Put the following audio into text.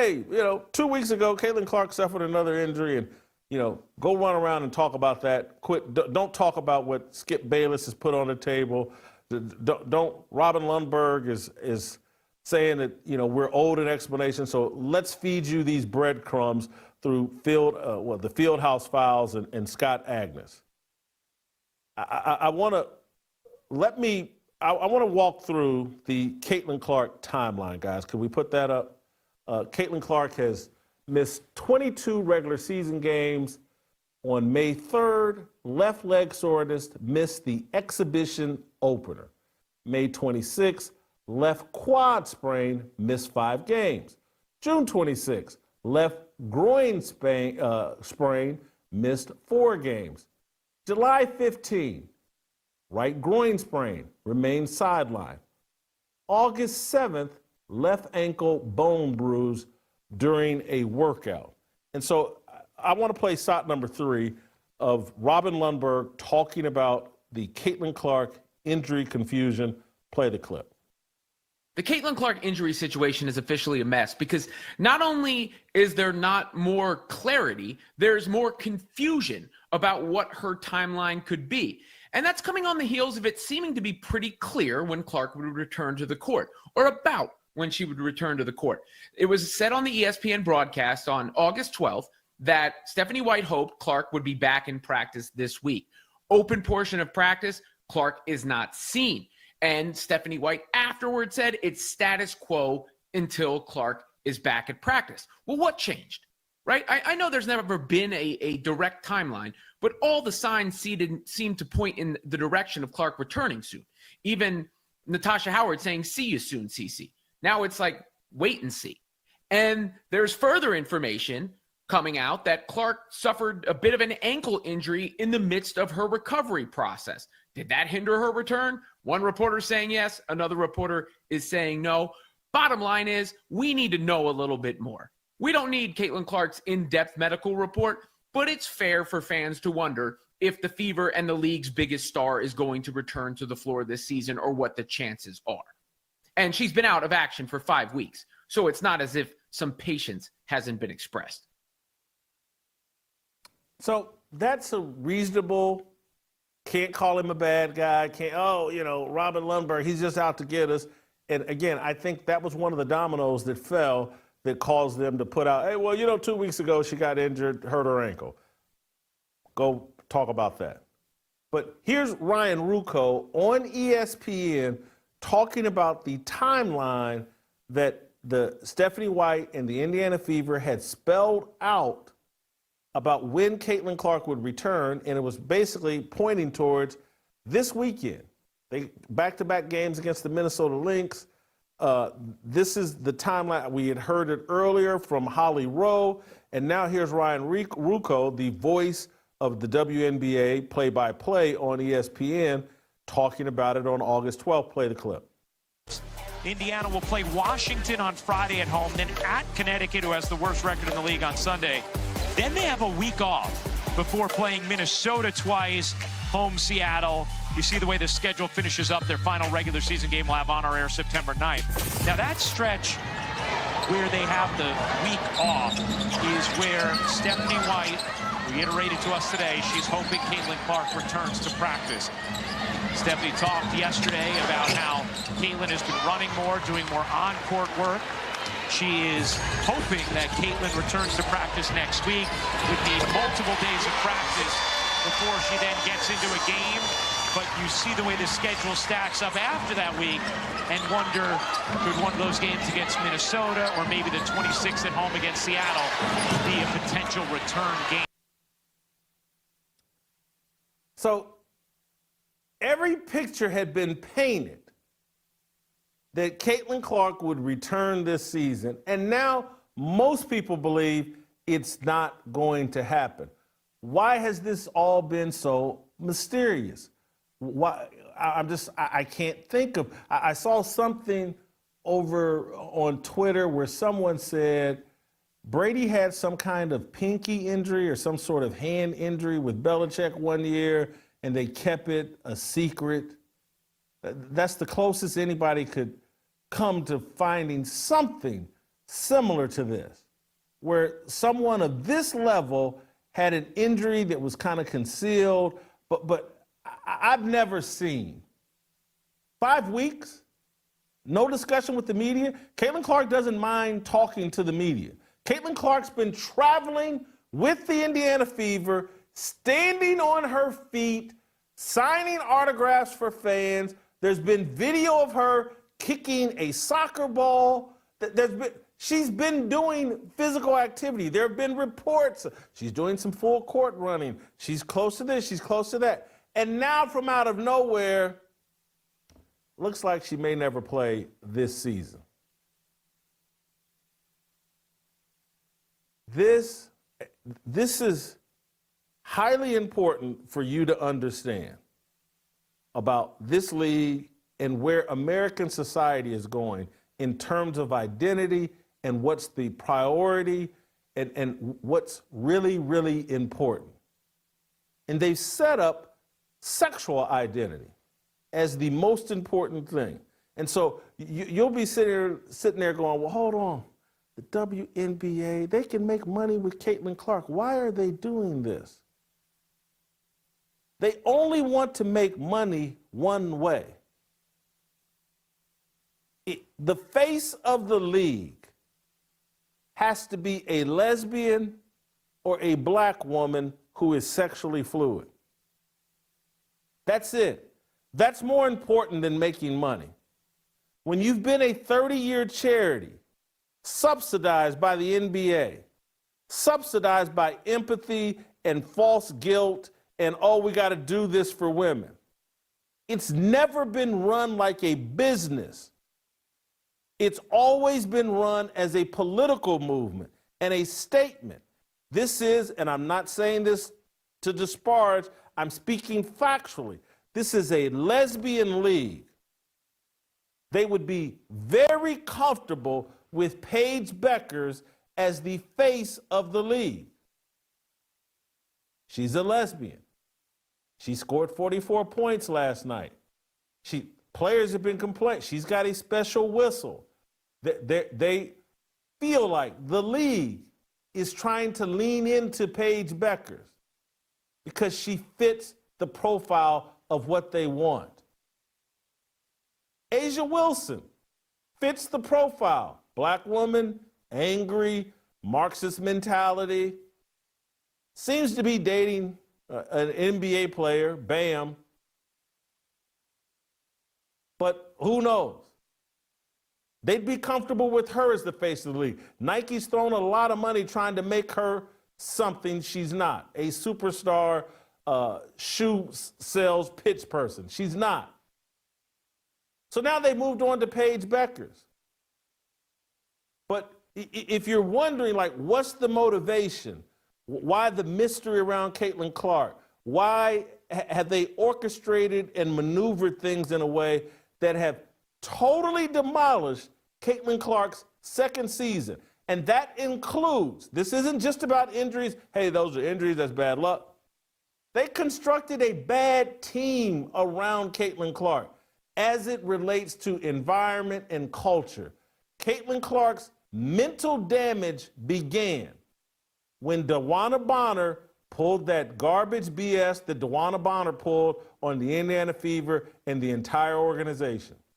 hey, 2 weeks ago, Caitlin Clark suffered another injury, and go run around and talk about that. Quit. Don't talk about what Skip Bayless has put on the table. Don't. Robin Lundberg is saying that we're owed an explanation. So let's feed you these breadcrumbs through the Fieldhouse Files and Scott Agnes. I want to walk through the Caitlin Clark timeline, guys. Can we put that up? Caitlin Clark has missed 22 regular season games. On May 3rd, left leg soreness, missed the exhibition opener. May 26th, left quad sprain, missed 5 games. June 26th, left groin sprain, missed 4 games. July 15, right groin sprain, remained sidelined. August 7th, left ankle bone bruise during a workout. And so I want to play shot number 3 of Robin Lundberg talking about the Caitlin Clark injury confusion. Play the clip. The Caitlin Clark injury situation is officially a mess because not only is there not more clarity, there's more confusion about what her timeline could be. And that's coming on the heels of it seeming to be pretty clear when Clark would return to the court, or about when she would return to the court. It was said on the ESPN broadcast on August 12th that Stephanie White hoped Clark would be back in practice this week. Open portion of practice, Clark is not seen. And Stephanie White afterwards said it's status quo until Clark is back at practice. Well, what changed, right? I know there's never been a direct timeline, but all the signs seem to point in the direction of Clark returning soon. Even Natasha Howard saying, see you soon, Cece. Now it's like, wait and see. And there's further information coming out that Clark suffered a bit of an ankle injury in the midst of her recovery process. Did that hinder her return? One reporter saying yes, another reporter is saying no. Bottom line is, we need to know a little bit more. We don't need Caitlin Clark's in-depth medical report, but it's fair for fans to wonder if the Fever and the league's biggest star is going to return to the floor this season, or what the chances are. And she's been out of action for 5 weeks, so it's not as if some patience hasn't been expressed. So that's a reasonable, can't call him a bad guy, Robin Lundberg, he's just out to get us. And again, I think that was one of the dominoes that fell that caused them to put out, hey, well, 2 weeks ago she got injured, hurt her ankle. Go talk about that. But here's Ryan Ruocco on ESPN talking about the timeline that the Stephanie White and the Indiana Fever had spelled out about when Caitlin Clark would return, and it was basically pointing towards this weekend. They back-to-back games against the Minnesota Lynx. This is the timeline. We had heard it earlier from Holly Rowe, and now here's Ryan Ruocco, the voice of the WNBA play-by-play on ESPN, talking about it on August 12th. Play the clip. Indiana will play Washington on Friday at home, then at Connecticut, who has the worst record in the league, on Sunday. Then they have a week off before playing Minnesota twice, home Seattle. You see the way the schedule finishes up. Their final regular season game will have on our air September 9th. Now that stretch where they have the week off is where Stephanie White reiterated to us today she's hoping Caitlin Clark returns to practice. Stephanie talked yesterday about how Caitlin has been running more, doing more on-court work. She is hoping that Caitlin returns to practice next week with the multiple days of practice before she then gets into a game. But you see the way the schedule stacks up after that week and wonder, could one of those games against Minnesota or maybe the 26th at home against Seattle be a potential return game? So every picture had been painted that Caitlin Clark would return this season, and now most people believe it's not going to happen. Why has this all been so mysterious? Why? I can't think of. I saw something over on Twitter where someone said Brady had some kind of pinky injury or some sort of hand injury with Belichick one year, and they kept it a secret. That's the closest anybody could come to finding something similar to this, where someone of this level had an injury that was kind of concealed, but I've never seen 5 weeks, no discussion with the media. Caitlin Clark doesn't mind talking to the media. Caitlin Clark's been traveling with the Indiana Fever, standing on her feet, signing autographs for fans. There's been video of her kicking a soccer ball. She's been doing physical activity. There have been reports. She's doing some full court running. She's close to this, she's close to that. And now from out of nowhere, looks like she may never play this season. This is highly important for you to understand about this league and where American society is going in terms of identity and what's the priority and what's really, really important. And they've set up sexual identity as the most important thing. And so you'll be sitting there going, well, hold on. The WNBA, they can make money with Caitlin Clark. Why are they doing this? They only want to make money one way. The face of the league has to be a lesbian or a black woman who is sexually fluid. That's it. That's more important than making money. When you've been a 30-year charity, subsidized by the NBA, subsidized by empathy and false guilt, and oh, we got to do this for women. It's never been run like a business. It's always been run as a political movement and a statement. This is, and I'm not saying this to disparage, I'm speaking factually. This is a lesbian league. They would be very comfortable with Paige Bueckers as the face of the league. She's a lesbian. She scored 44 points last night. Players have been complaining. She's got a special whistle. They feel like the league is trying to lean into Paige Bueckers because she fits the profile of what they want. Asia Wilson fits the profile. Black woman, angry, Marxist mentality. Seems to be dating an NBA player, Bam. But who knows? They'd be comfortable with her as the face of the league. Nike's thrown a lot of money trying to make her something she's not. A superstar shoe sales pitch person. She's not. So now they moved on to Paige Bueckers. But if you're wondering, like, what's the motivation? Why the mystery around Caitlin Clark? Why have they orchestrated and maneuvered things in a way that have totally demolished Caitlin Clark's second season? And that includes, this isn't just about injuries. Hey, those are injuries, that's bad luck. They constructed a bad team around Caitlin Clark as it relates to environment and culture. Caitlin Clark's mental damage began when DeWanna Bonner pulled that garbage BS that DeWanna Bonner pulled on the Indiana Fever and the entire organization.